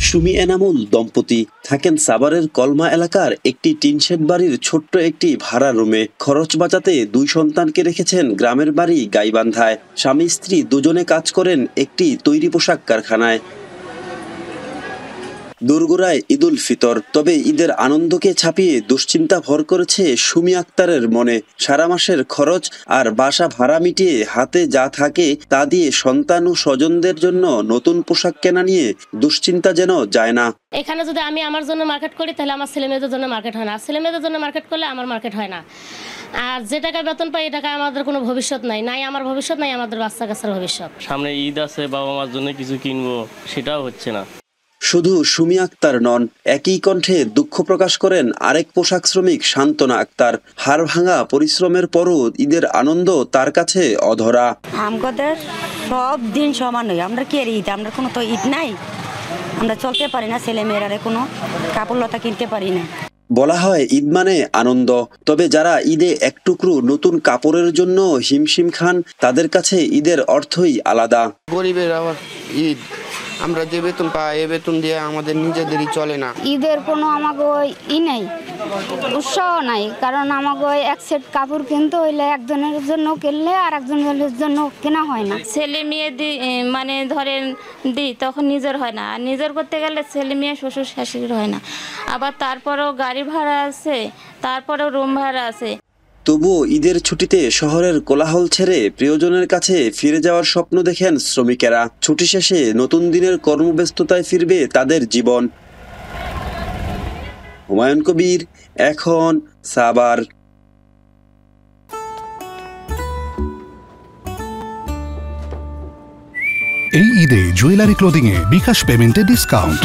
সুমি এনামুল দম্পতি থাকেন সাভারের কলমা এলাকার একটি টিনশেড বাড়ির ছোট্ট একটি ভাড়া রুমে। খরচ বাঁচাতে দুই সন্তানকে রেখেছেন গ্রামের বাড়ি গাইবান্ধায়। স্বামী স্ত্রী দুজনে কাজ করেন একটি তৈরি পোশাক কারখানায়। দোরগোড়ায় ঈদুল ফিতর, তবে ঈদের আনন্দকে ছাপিয়ে দুশ্চিন্তা ভর করেছে সুমি আক্তারের মনে। সারা মাসের খরচ আর বাসা ভাড়া মিটিয়ে হাতে যা থাকে তা দিয়ে সন্তান ও স্বজনদের জন্য নতুন পোশাক কেনা নিয়ে দুশ্চিন্তা যেন যায় না। এখানে যদি আমি আমার জন্য মার্কেট করি তাহলে আমার ছেলে মেয়েদের জন্য মার্কেট হয় না, ছেলে মেয়েদের জন্য মার্কেট করলে আমার মার্কেট হয় না। আর যে টাকা বেতন পাই এই টাকা আমাদের কোনো ভবিষ্যৎ নাই আমার ভবিষ্যৎ নাই, আমাদের বাচ্চা কাচ্চার ভবিষ্যৎ। সামনে ঈদ আছে, বাবা মার জন্য কিছু কিনবো, সেটাও হচ্ছে না। শুধু সুমি আক্তার নন, একই কণ্ঠে দুঃখ প্রকাশ করেন আরেক পোশাক শ্রমিক সান্ত্বনা আক্তার। হাড় ভাঙা পরিশ্রমের পরও ঈদের আনন্দ তার কাছে অধরা। আমাদের সব দিন সমান নয়, আমরা কি ঈদ, আমরা কোনো তো ঈদ নাই, আমরা চলতে পারি না, ছেলে মেয়েরা কোনো কাপড় লতা কিনতে পারি না। বলা হয় ঈদ মানে আনন্দ, তবে যারা ঈদে এক টুকরো নতুন কাপড়ের জন্য হিমশিম খান তাদের কাছে ঈদের অর্থই আলাদা। গরিবের আবার ঈদ, আমরা যে বেতন পাই এ বেতন দিয়ে আমাদের নিজেদেরই চলে না। ঈদের কোনো আমাকে নাই, উৎসাহ নাই, কারণ আমাকে এক সেট কাপড় কিনতে হইলে একজনের জন্য কিনলে আর একজনের জন্য কেনা হয় না। ছেলে মেয়ে মানে ধরেন দিই তখন নিজের হয় না, আর নিজের করতে গেলে ছেলে মেয়ে শ্বশুর শাশুড়ির হয় না, আবার তারপরেও গাড়ি ভাড়া আছে, তারপরেও রুম ভাড়া আছে। তবুও ঈদের ছুটিতে শহরের কোলাহল ছেড়ে প্রিয়জনের কাছে ফিরে যাওয়ার স্বপ্ন দেখেন শ্রমিকেরা। ছুটি শেষে নতুন দিনের কর্মব্যস্ততায় ফিরবে তাদের জীবন। হুমায়ুন কবির, এখন সাভার। এই ঈদে জুয়েলারি ক্লোদিং এ বিকাশ পেমেন্টে ডিসকাউন্ট।